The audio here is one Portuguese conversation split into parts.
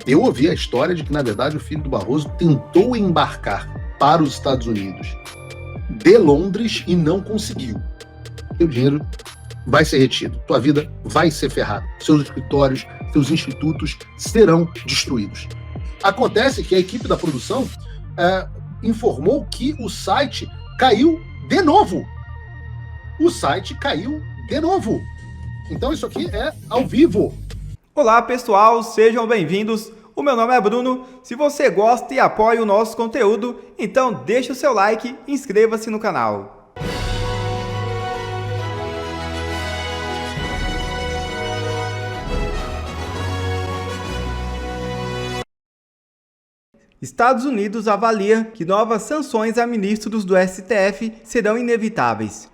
Eu ouvi a história de que, na verdade, o filho do Barroso tentou embarcar para os Estados Unidos de Londres e não conseguiu. Teu dinheiro vai ser retido, tua vida vai ser ferrada, seus escritórios, seus institutos serão destruídos. Acontece que a equipe da produção informou que o site caiu de novo. O site caiu de novo. Então isso aqui é ao vivo. Olá pessoal, sejam bem-vindos. O meu nome é Bruno. Se você gosta e apoia o nosso conteúdo, então deixa o seu like e inscreva-se no canal. Estados Unidos avalia que novas sanções a ministros do STF serão inevitáveis.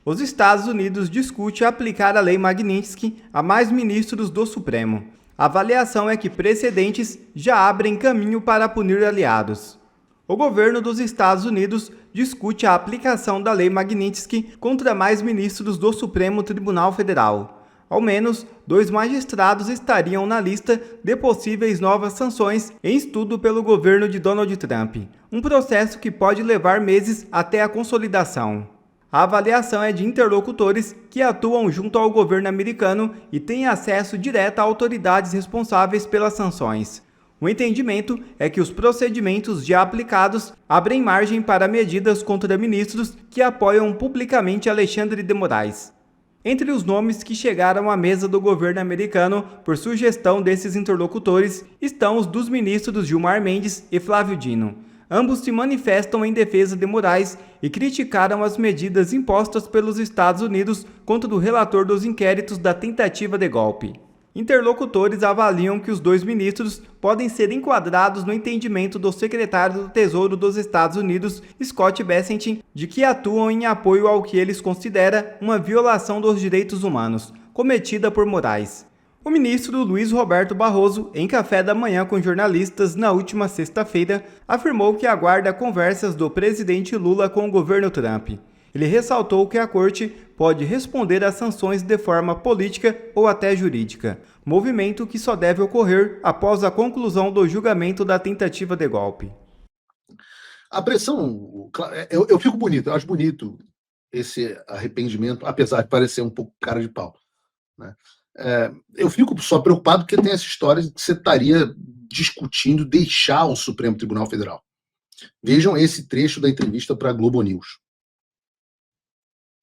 Os Estados Unidos discutem aplicar a Lei Magnitsky a mais ministros do Supremo. A avaliação é que precedentes já abrem caminho para punir aliados. O governo dos Estados Unidos discute a aplicação da Lei Magnitsky contra mais ministros do Supremo Tribunal Federal. Ao menos 2 magistrados estariam na lista de possíveis novas sanções em estudo pelo governo de Donald Trump, um processo que pode levar meses até a consolidação. A avaliação é de interlocutores que atuam junto ao governo americano e têm acesso direto a autoridades responsáveis pelas sanções. O entendimento é que os procedimentos já aplicados abrem margem para medidas contra ministros que apoiam publicamente Alexandre de Moraes. Entre os nomes que chegaram à mesa do governo americano por sugestão desses interlocutores estão os dos ministros Gilmar Mendes e Flávio Dino. Ambos se manifestam em defesa de Moraes e criticaram as medidas impostas pelos Estados Unidos contra o relator dos inquéritos da tentativa de golpe. Interlocutores avaliam que os 2 ministros podem ser enquadrados no entendimento do secretário do Tesouro dos Estados Unidos, Scott Bessent, de que atuam em apoio ao que eles consideram uma violação dos direitos humanos, cometida por Moraes. O ministro Luiz Roberto Barroso, em café da manhã com jornalistas na última sexta-feira, afirmou que aguarda conversas do presidente Lula com o governo Trump. Ele ressaltou que a corte pode responder às sanções de forma política ou até jurídica, movimento que só deve ocorrer após a conclusão do julgamento da tentativa de golpe. A pressão, eu fico bonito, eu acho bonito esse arrependimento, apesar de parecer um pouco cara de pau, né? Eu fico só preocupado porque tem essa história de que você estaria discutindo deixar o Supremo Tribunal Federal. Vejam esse trecho da entrevista para a Globo News.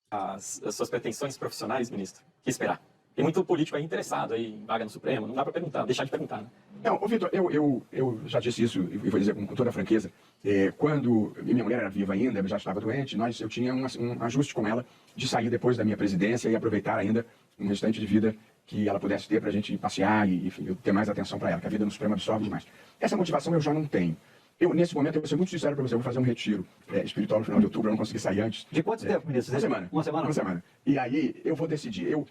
As suas pretensões profissionais, ministro? O que esperar? Tem muito político aí interessado aí em vaga no Supremo, não dá para perguntar, deixar de perguntar, né? Não, Vitor, eu já disse isso e vou dizer com toda a franqueza. Quando minha mulher era viva ainda, eu já estava doente, eu tinha um ajuste com ela de sair depois da minha presidência e aproveitar ainda um restante de vida que ela pudesse ter para a gente passear e enfim, eu ter mais atenção para ela, que a vida no Supremo absorve demais. Essa motivação eu já não tenho. Nesse momento, eu vou ser muito sincero para você, eu vou fazer um retiro espiritual no final de outubro, eu não consegui sair antes. De quanto tempo, ministro? Uma semana. Uma semana? Uma semana. E aí, eu vou decidir. Eu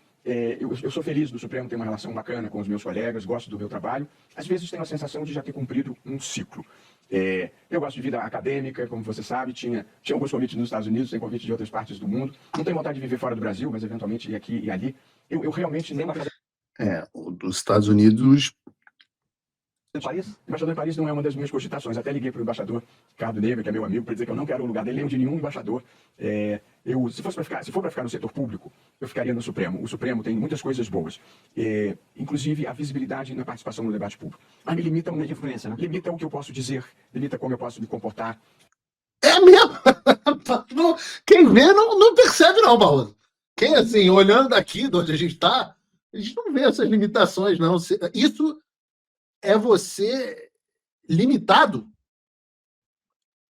sou feliz do Supremo, tenho uma relação bacana com os meus colegas, gosto do meu trabalho. Às vezes tenho a sensação de já ter cumprido um ciclo. Eu gosto de vida acadêmica, como você sabe, tinha alguns convites nos Estados Unidos, tem convites de outras partes do mundo. Não tenho vontade de viver fora do Brasil, mas eventualmente ir aqui e ali. Eu realmente nem... Dos Estados Unidos... Embaixador em Paris não é uma das minhas cogitações. Até liguei para o embaixador Ricardo Neiva, que é meu amigo, para dizer que eu não quero o lugar dele, nem o de nenhum embaixador. Se for para ficar no setor público, eu ficaria no Supremo. O Supremo tem muitas coisas boas, inclusive a visibilidade na participação no debate público. Mas me limita muito, influência, né? Limita o que eu posso dizer, limita como eu posso me comportar. É mesmo? Quem vê não percebe não, Barroso. Quem, assim, olhando daqui de onde a gente está, a gente não vê essas limitações, não. Isso é você limitado?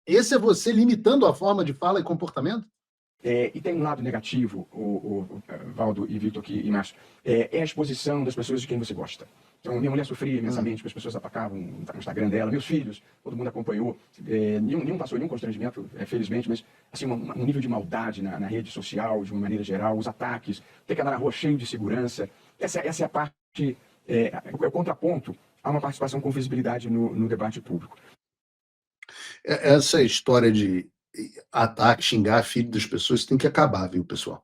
Esse é você limitando a forma de fala e comportamento? E tem um lado negativo, Valdo e Victor aqui e Márcio, é a exposição das pessoas de quem você gosta. Então, minha mulher sofria imensamente, porque as pessoas atacavam no Instagram dela, meus filhos, todo mundo acompanhou, nenhum passou nenhum constrangimento, felizmente, mas assim, um nível de maldade na rede social, de uma maneira geral, os ataques, ter que andar na rua cheio de segurança, essa é a parte, é o contraponto a uma participação com visibilidade no debate público. Essa história de ataque, xingar filho das pessoas tem que acabar, viu, pessoal?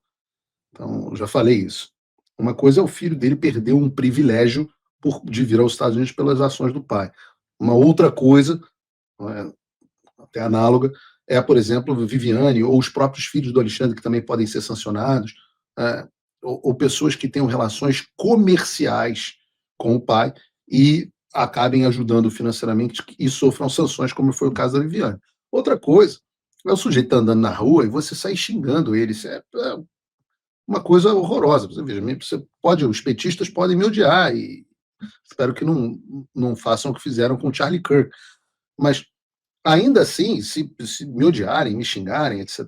Então, eu já falei isso. Uma coisa é o filho dele perder um privilégio de vir aos Estados Unidos pelas ações do pai. Uma outra coisa, até análoga, é, por exemplo, Viviane ou os próprios filhos do Alexandre, que também podem ser sancionados, ou pessoas que tenham relações comerciais com o pai e acabem ajudando financeiramente e sofram sanções, como foi o caso da Viviane. Outra coisa, é o sujeito tá andando na rua e você sai xingando ele. Isso é uma coisa horrorosa. Você veja, os petistas podem me odiar e espero que não façam o que fizeram com o Charlie Kirk. Mas, ainda assim, se me odiarem, me xingarem, etc.,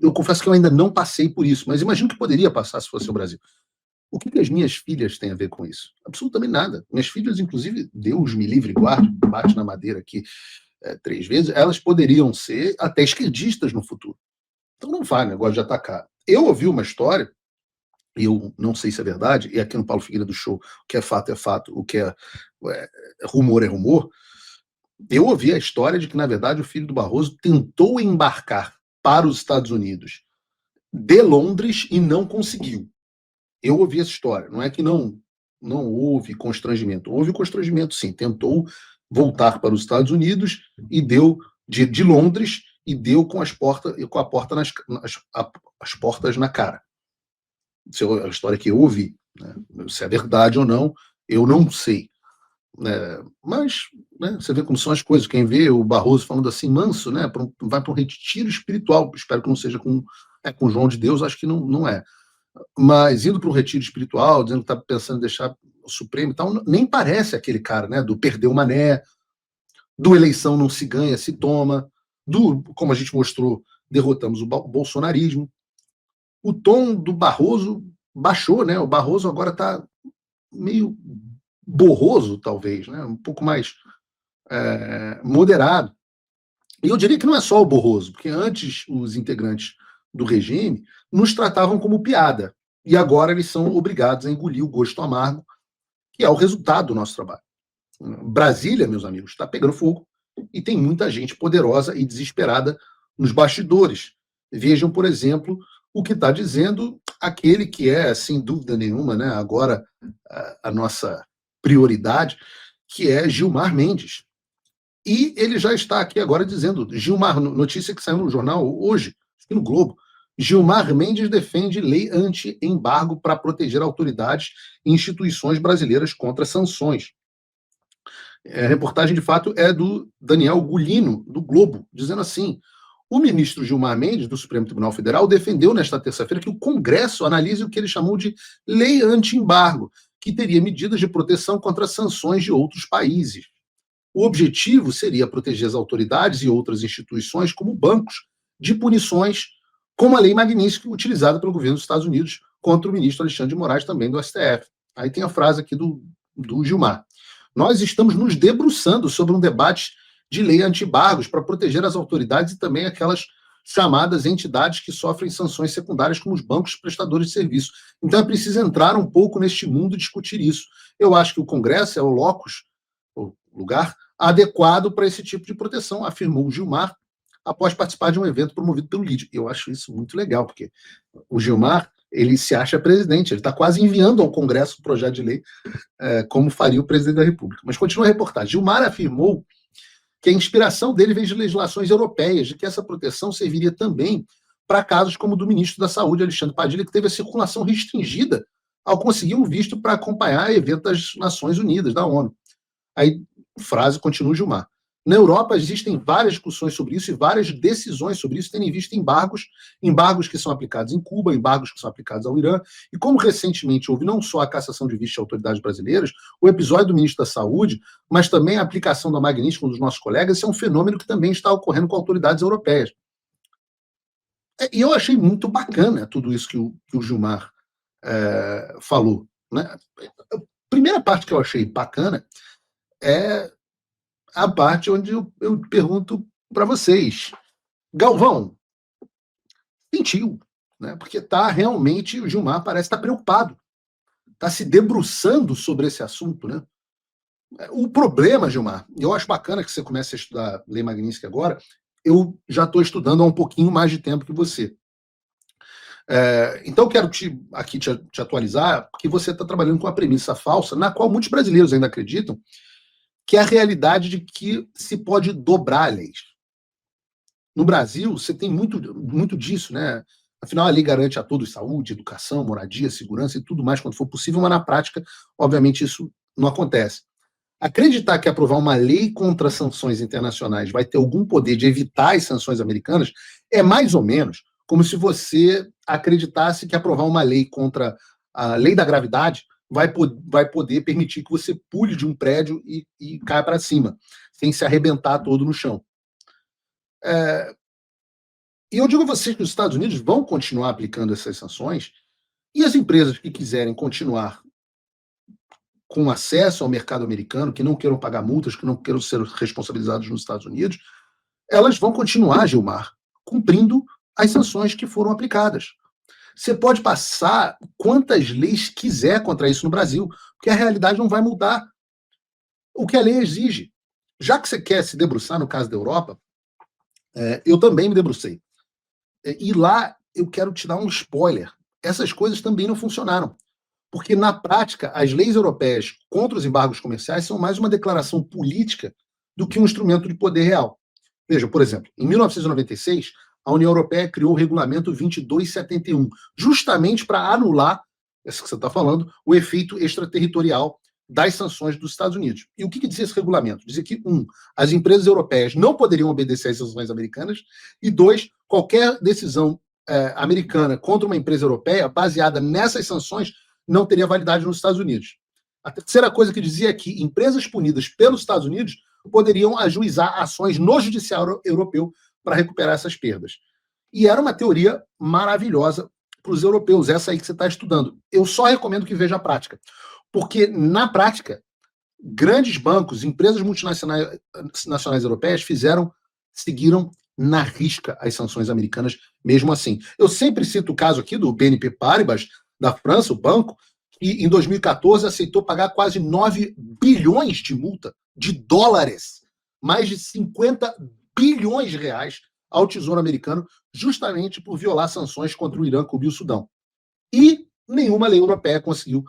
eu confesso que eu ainda não passei por isso, mas imagino que poderia passar se fosse o Brasil. O que as minhas filhas têm a ver com isso? Absolutamente nada. Minhas filhas, inclusive, Deus me livre e guarde, bate na madeira aqui 3 vezes, elas poderiam ser até esquerdistas no futuro. Então não vai negócio de atacar. Eu ouvi uma história, e eu não sei se é verdade, e aqui no Paulo Figueiredo Show, o que é fato, o que é rumor é rumor. Eu ouvi a história de que, na verdade, o filho do Barroso tentou embarcar para os Estados Unidos de Londres e não conseguiu. Eu ouvi essa história. Não é que não houve constrangimento. Houve constrangimento, sim. Tentou voltar para os Estados Unidos e deu de Londres e deu com as portas na cara. Isso é a história que eu ouvi. Né? Se é verdade ou não, eu não sei. Mas você vê como são as coisas. Quem vê o Barroso falando assim, manso, né, vai para um retiro espiritual. Espero que não seja com João de Deus, acho que não é. Mas indo para um retiro espiritual, dizendo que está pensando em deixar o Supremo e tal, nem parece aquele cara, né, do perdeu mané, do eleição não se ganha, se toma, do, como a gente mostrou, derrotamos o bolsonarismo. O tom do Barroso baixou, né? O Barroso agora está meio borroso, talvez, né? Um pouco mais moderado. E eu diria que não é só o borroso, porque antes os integrantes do regime nos tratavam como piada. E agora eles são obrigados a engolir o gosto amargo, que é o resultado do nosso trabalho. Brasília, meus amigos, está pegando fogo e tem muita gente poderosa e desesperada nos bastidores. Vejam, por exemplo, o que está dizendo aquele que é, sem dúvida nenhuma, né, agora a nossa prioridade, que é Gilmar Mendes. E ele já está aqui agora dizendo, Gilmar, notícia que saiu no jornal hoje, aqui no Globo, Gilmar Mendes defende lei anti-embargo para proteger autoridades e instituições brasileiras contra sanções. A reportagem, de fato, é do Daniel Gulino, do Globo, dizendo assim, o ministro Gilmar Mendes, do Supremo Tribunal Federal, defendeu nesta terça-feira que o Congresso analise o que ele chamou de lei anti-embargo, que teria medidas de proteção contra sanções de outros países. O objetivo seria proteger as autoridades e outras instituições, como bancos, de punições como a Lei Magnitsky, utilizada pelo governo dos Estados Unidos contra o ministro Alexandre de Moraes, também do STF. Aí tem a frase aqui do Gilmar. Nós estamos nos debruçando sobre um debate de lei anti-embargos para proteger as autoridades e também aquelas chamadas entidades que sofrem sanções secundárias, como os bancos prestadores de serviço. Então é preciso entrar um pouco neste mundo e discutir isso. Eu acho que o Congresso é o locus, o lugar adequado para esse tipo de proteção, afirmou o Gilmar, após participar de um evento promovido pelo LIDE. Eu acho isso muito legal, porque o Gilmar, ele se acha presidente, ele está quase enviando ao Congresso o projeto de lei, como faria o presidente da República. Mas continua a reportagem. Gilmar afirmou que a inspiração dele vem de legislações europeias, de que essa proteção serviria também para casos como o do ministro da Saúde, Alexandre Padilha, que teve a circulação restringida ao conseguir um visto para acompanhar evento das Nações Unidas, da ONU. Aí, frase, continua Gilmar. Na Europa existem várias discussões sobre isso e várias decisões sobre isso, tendo em vista embargos que são aplicados em Cuba, embargos que são aplicados ao Irã, e como recentemente houve não só a cassação de visto de autoridades brasileiras, o episódio do ministro da Saúde, mas também a aplicação da Magnitsky com um dos nossos colegas, isso é um fenômeno que também está ocorrendo com autoridades europeias. E eu achei muito bacana tudo isso que o Gilmar falou. Né? A primeira parte que eu achei bacana é a parte onde eu pergunto para vocês, Galvão, sentiu, né? Porque realmente o Gilmar parece estar preocupado, está se debruçando sobre esse assunto, né? O problema, Gilmar, eu acho bacana que você comece a estudar Lei Magnitsky agora, eu já estou estudando há um pouquinho mais de tempo que você. Então, eu quero aqui te atualizar, porque você está trabalhando com uma premissa falsa, na qual muitos brasileiros ainda acreditam, que é a realidade de que se pode dobrar leis. No Brasil, você tem muito disso, né? Afinal, a lei garante a todos saúde, educação, moradia, segurança e tudo mais quando for possível, mas na prática, obviamente, isso não acontece. Acreditar que aprovar uma lei contra sanções internacionais vai ter algum poder de evitar as sanções americanas é mais ou menos como se você acreditasse que aprovar uma lei contra a lei da gravidade vai poder permitir que você pule de um prédio e caia para cima, sem se arrebentar todo no chão. E eu digo a vocês que os Estados Unidos vão continuar aplicando essas sanções, e as empresas que quiserem continuar com acesso ao mercado americano, que não queiram pagar multas, que não queiram ser responsabilizados nos Estados Unidos, elas vão continuar, Gilmar, cumprindo as sanções que foram aplicadas. Você pode passar quantas leis quiser contra isso no Brasil, porque a realidade não vai mudar. O que a lei exige. Já que você quer se debruçar no caso da Europa, eu também me debrucei. E lá eu quero te dar um spoiler. Essas coisas também não funcionaram. Porque, na prática, as leis europeias contra os embargos comerciais são mais uma declaração política do que um instrumento de poder real. Veja, por exemplo, em 1996, a União Europeia criou o Regulamento 2271, justamente para anular, essa que você está falando, o efeito extraterritorial das sanções dos Estados Unidos. E o que dizia esse regulamento? Dizia que, as empresas europeias não poderiam obedecer às sanções americanas, e 2, qualquer decisão americana contra uma empresa europeia baseada nessas sanções não teria validade nos Estados Unidos. A terceira coisa que dizia é que empresas punidas pelos Estados Unidos poderiam ajuizar ações no judiciário europeu para recuperar essas perdas. E era uma teoria maravilhosa para os europeus, essa aí que você está estudando. Eu só recomendo que veja a prática. Porque, na prática, grandes bancos, empresas multinacionais europeias seguiram na risca as sanções americanas, mesmo assim. Eu sempre cito o caso aqui do BNP Paribas, da França, o banco, que em 2014 aceitou pagar quase 9 bilhões de multa de dólares, mais de 50 bilhões de reais ao Tesouro americano, justamente por violar sanções contra o Irã, Cuba e o Sudão. E nenhuma lei europeia conseguiu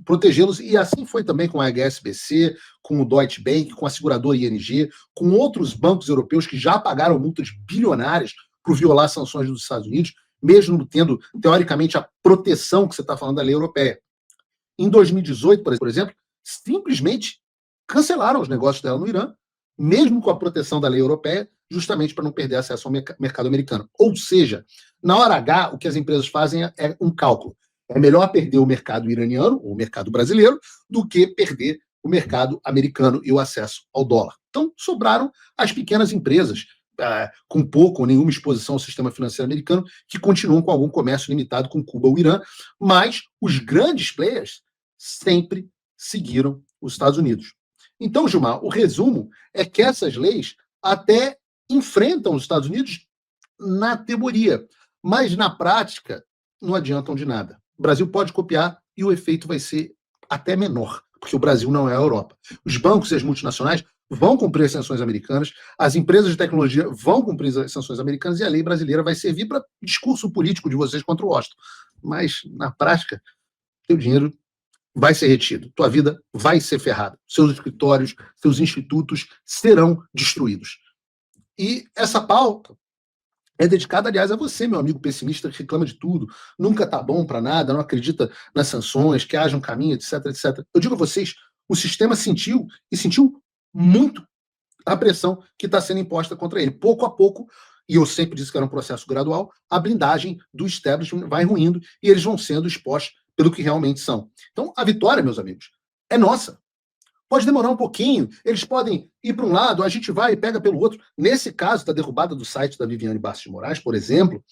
protegê-los, e assim foi também com a HSBC, com o Deutsche Bank, com a seguradora ING, com outros bancos europeus que já pagaram multas bilionárias por violar sanções dos Estados Unidos, mesmo tendo, teoricamente, a proteção que você está falando da lei europeia. Em 2018, por exemplo, simplesmente cancelaram os negócios dela no Irã, mesmo com a proteção da lei europeia, justamente para não perder acesso ao mercado americano. Ou seja, na hora H, o que as empresas fazem é um cálculo. É melhor perder o mercado iraniano, ou o mercado brasileiro, do que perder o mercado americano e o acesso ao dólar. Então, sobraram as pequenas empresas, com pouco ou nenhuma exposição ao sistema financeiro americano, que continuam com algum comércio limitado com Cuba ou Irã, mas os grandes players sempre seguiram os Estados Unidos. Então, Gilmar, o resumo é que essas leis até enfrentam os Estados Unidos na teoria, mas na prática não adiantam de nada. O Brasil pode copiar e o efeito vai ser até menor, porque o Brasil não é a Europa. Os bancos e as multinacionais vão cumprir as sanções americanas, as empresas de tecnologia vão cumprir as sanções americanas e a lei brasileira vai servir para discurso político de vocês contra o Washington. Mas, na prática, teu dinheiro vai ser retido, tua vida vai ser ferrada, seus escritórios, seus institutos serão destruídos. E essa pauta é dedicada, aliás, a você, meu amigo pessimista, que reclama de tudo, nunca tá bom para nada, não acredita nas sanções, que haja um caminho, etc, etc. Eu digo a vocês, o sistema sentiu muito a pressão que está sendo imposta contra ele. Pouco a pouco, e eu sempre disse que era um processo gradual, a blindagem do establishment vai ruindo e eles vão sendo expostos pelo que realmente são. Então, a vitória, meus amigos, é nossa. Pode demorar um pouquinho, eles podem ir para um lado, a gente vai e pega pelo outro. Nesse caso, da derrubada do site da Viviane Bastos de Moraes, por exemplo,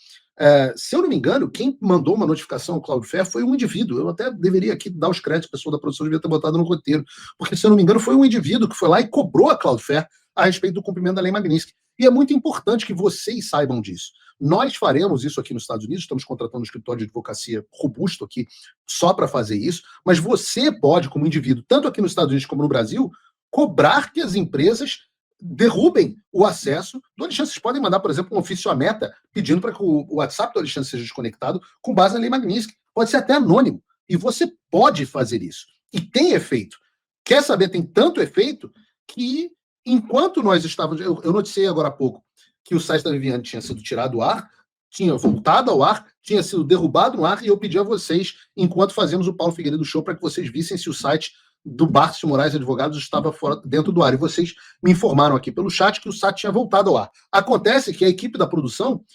se eu não me engano, quem mandou uma notificação ao Cloudflare foi um indivíduo. Eu até deveria aqui dar os créditos, a pessoa da produção devia ter botado no roteiro, porque, se eu não me engano, foi um indivíduo que foi lá e cobrou a Cloudflare a respeito do cumprimento da lei Magnitsky. E é muito importante que vocês saibam disso. Nós faremos isso aqui nos Estados Unidos, estamos contratando um escritório de advocacia robusto aqui só para fazer isso, mas você pode, como indivíduo, tanto aqui nos Estados Unidos como no Brasil, cobrar que as empresas derrubem o acesso do Alexandre. Vocês podem mandar, por exemplo, um ofício à Meta pedindo para que o WhatsApp do Alexandre seja desconectado com base na Lei Magnitsky. Pode ser até anônimo. E você pode fazer isso. E tem efeito. Quer saber? Tem tanto efeito que, enquanto nós estávamos... Eu noticiei agora há pouco que o site da Viviane tinha sido tirado do ar, tinha voltado ao ar, tinha sido derrubado no ar, e eu pedi a vocês, enquanto fazemos o Paulo Figueiredo Show, para que vocês vissem se o site do Barthes de Moraes Advogados estava dentro do ar. E vocês me informaram aqui pelo chat que o site tinha voltado ao ar. Acontece que a equipe da produção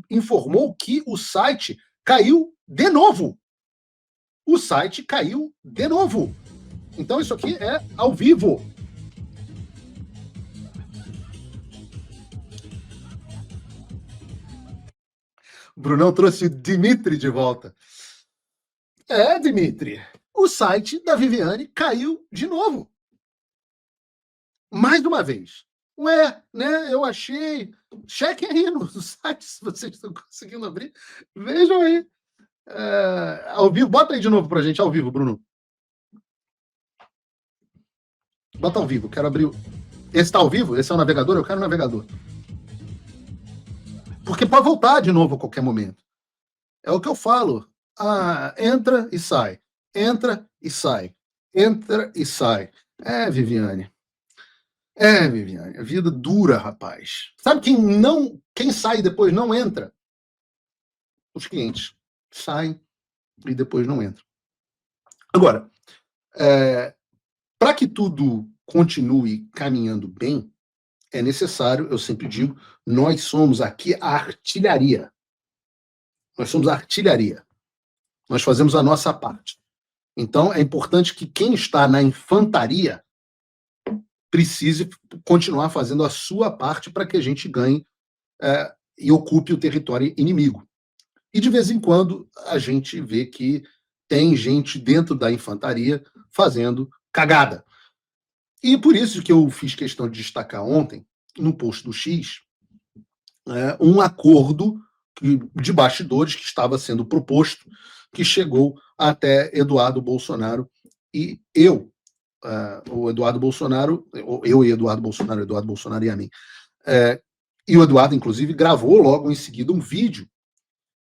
informou que o site caiu de novo. O site caiu de novo. Então isso aqui é ao vivo. O Brunão trouxe o Dimitri de volta. Dimitri, o site da Viviane caiu de novo. Mais de uma vez. Ué, né? Eu achei. Chequem aí no site se vocês estão conseguindo abrir. Vejam aí. Ao vivo. Bota aí de novo pra gente, ao vivo, Bruno. Bota ao vivo. Quero abrir. Esse tá ao vivo? Esse é o navegador? Eu quero o navegador. Porque pode voltar de novo a qualquer momento. É o que eu falo. Entra e sai. Entra e sai. Entra e sai. Viviane. Viviane. A vida dura, rapaz. Sabe quem sai e depois não entra? Os clientes. Saem e depois não entram. Agora, para que tudo continue caminhando bem, é necessário, eu sempre digo, nós somos aqui a artilharia. Nós somos a artilharia. Nós fazemos a nossa parte. Então, é importante que quem está na infantaria precise continuar fazendo a sua parte para que a gente ganhe e ocupe o território inimigo. E, de vez em quando, a gente vê que tem gente dentro da infantaria fazendo cagada. E por isso que eu fiz questão de destacar ontem, no post do X, um acordo de bastidores que estava sendo proposto, que chegou até Eduardo Bolsonaro e eu. O Eduardo Bolsonaro, eu e Eduardo Bolsonaro e a mim. E o Eduardo, inclusive, gravou logo em seguida um vídeo,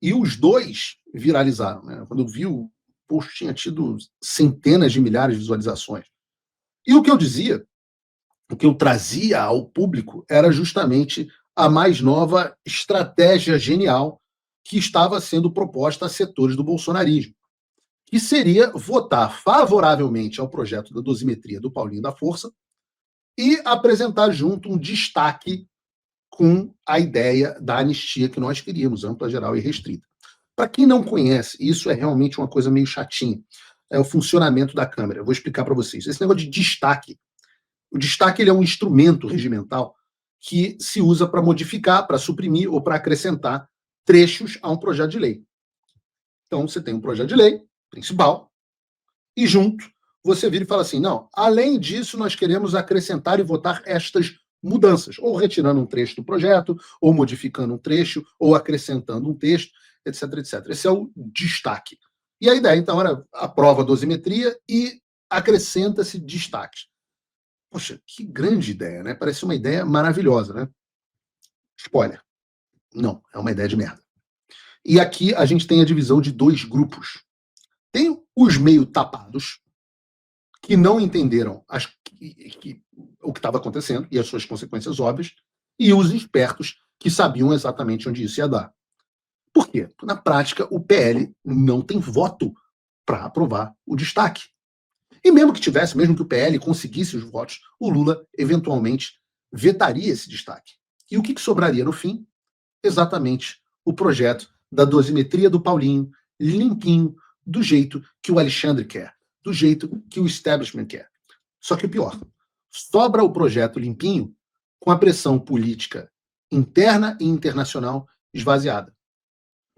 e os dois viralizaram. Né? Quando eu vi o post, tinha tido centenas de milhares de visualizações. E o que eu dizia, o que eu trazia ao público, era justamente a mais nova estratégia genial que estava sendo proposta a setores do bolsonarismo, que seria votar favoravelmente ao projeto da dosimetria do Paulinho da Força e apresentar junto um destaque com a ideia da anistia que nós queríamos, ampla, geral e restrita. Para quem não conhece, isso é realmente uma coisa meio chatinha, é o funcionamento da Câmara. Eu vou explicar para vocês. Esse negócio de destaque, o destaque ele é um instrumento regimental que se usa para modificar, para suprimir ou para acrescentar trechos a um projeto de lei. Então, você tem um projeto de lei principal e junto você vira e fala assim, não, além disso nós queremos acrescentar e votar estas mudanças, ou retirando um trecho do projeto, ou modificando um trecho, ou acrescentando um texto, etc, etc. Esse é o destaque. E a ideia, então, era aprova a dosimetria e acrescenta-se destaques. Poxa, que grande ideia, né? Parece uma ideia maravilhosa, né? Spoiler. Não, é uma ideia de merda. E aqui a gente tem a divisão de dois grupos. Tem os meio tapados, que não entenderam o que estava acontecendo e as suas consequências óbvias, e os espertos, que sabiam exatamente onde isso ia dar. Por quê? Porque, na prática, o PL não tem voto para aprovar o destaque. E mesmo que tivesse, mesmo que o PL conseguisse os votos, o Lula, eventualmente, vetaria esse destaque. E o que sobraria no fim? Exatamente o projeto da dosimetria do Paulinho, limpinho, do jeito que o Alexandre quer, do jeito que o establishment quer. Só que o pior, sobra o projeto limpinho com a pressão política interna e internacional esvaziada.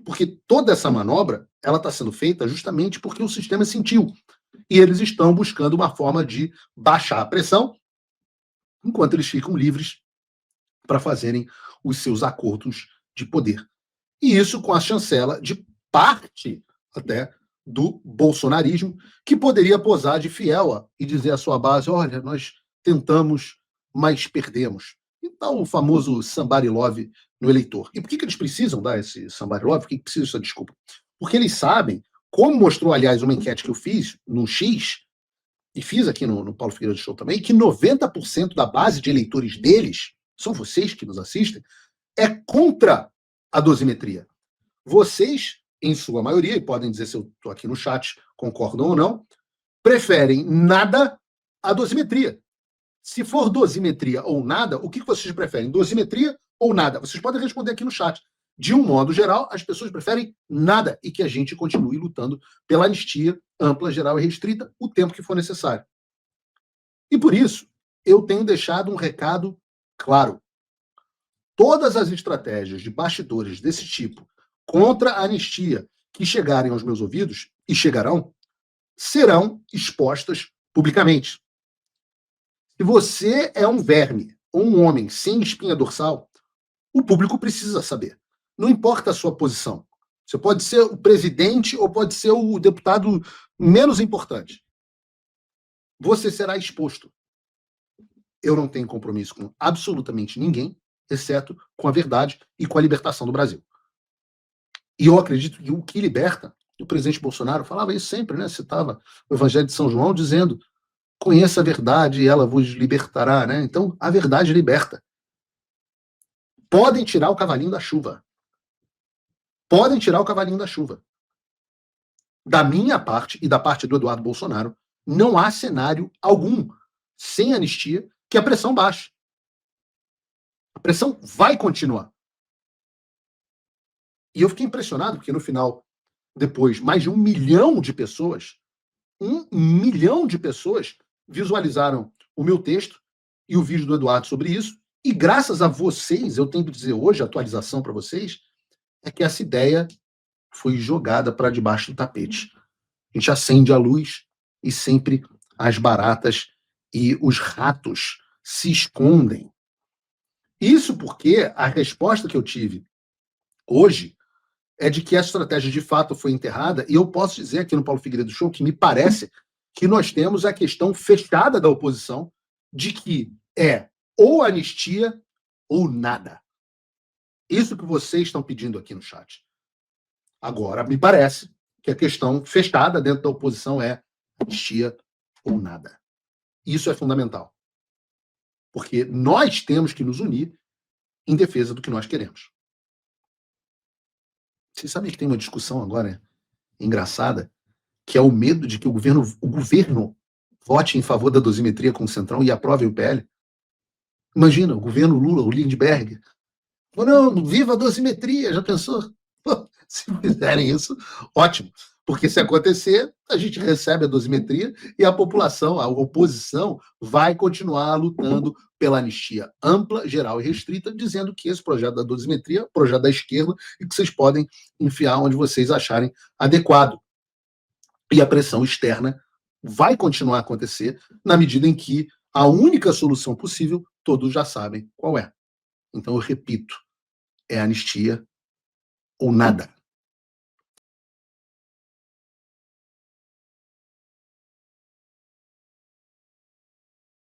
Porque toda essa manobra, ela está sendo feita justamente porque o sistema sentiu. E eles estão buscando uma forma de baixar a pressão, enquanto eles ficam livres para fazerem os seus acordos de poder. E isso com a chancela de parte até do bolsonarismo, que poderia posar de fiel e dizer à sua base, olha, nós tentamos mas perdemos. Então, o famoso somebody love no eleitor. E por que eles precisam dar esse somebody love? Por que precisam dessa desculpa? Porque eles sabem, como mostrou, aliás, uma enquete que eu fiz no X, e fiz aqui no Paulo Figueiredo Show também, que 90% da base de eleitores deles, são vocês que nos assistem, é contra a dosimetria. Vocês, em sua maioria, e podem dizer se eu estou aqui no chat, concordam ou não, preferem nada à dosimetria. Se for dosimetria ou nada, o que vocês preferem? Dosimetria ou nada? Vocês podem responder aqui no chat. De um modo geral, as pessoas preferem nada e que a gente continue lutando pela anistia ampla, geral e restrita o tempo que for necessário. E por isso, eu tenho deixado um recado claro. Todas as estratégias de bastidores desse tipo contra a anistia que chegarem aos meus ouvidos, e chegarão, serão expostas publicamente. Se você é um verme ou um homem sem espinha dorsal, o público precisa saber. Não importa a sua posição. Você pode ser o presidente ou pode ser o deputado menos importante. Você será exposto. Eu não tenho compromisso com absolutamente ninguém, exceto com a verdade e com a libertação do Brasil. E eu acredito que o que liberta, o presidente Bolsonaro falava isso sempre, né? Citava o Evangelho de São João dizendo: conheça a verdade e ela vos libertará, né? Então, a verdade liberta. Podem tirar o cavalinho da chuva. Podem tirar o cavalinho da chuva. Da minha parte e da parte do Eduardo Bolsonaro, não há cenário algum, sem anistia, que a pressão baixe. A pressão vai continuar. E eu fiquei impressionado, porque no final, depois, mais de 1 milhão de pessoas, 1 milhão de pessoas visualizaram o meu texto e o vídeo do Eduardo sobre isso. E graças a vocês, eu tenho que dizer hoje, a atualização para vocês, é que essa ideia foi jogada para debaixo do tapete. A gente acende a luz e sempre as baratas e os ratos se escondem. Isso porque a resposta que eu tive hoje é de que a estratégia de fato foi enterrada, e eu posso dizer aqui no Paulo Figueiredo Show que me parece que nós temos a questão fechada da oposição de que é ou anistia ou nada. Isso que vocês estão pedindo aqui no chat. Agora, me parece que a questão fechada dentro da oposição é anistia ou nada. Isso é fundamental. Porque nós temos que nos unir em defesa do que nós queremos. Vocês sabem que tem uma discussão agora engraçada, que é o medo de que o governo vote em favor da dosimetria com o Centrão e aprove o PL. Imagina, o governo Lula, o Lindbergh. Não, viva a dosimetria, já pensou? Se fizerem isso, ótimo. Porque se acontecer, a gente recebe a dosimetria e a população, a oposição, vai continuar lutando pela anistia ampla, geral e restrita, dizendo que esse projeto da dosimetria é um projeto da esquerda e que vocês podem enfiar onde vocês acharem adequado. E a pressão externa vai continuar a acontecer na medida em que a única solução possível, todos já sabem qual é. Então, eu repito, é anistia ou nada.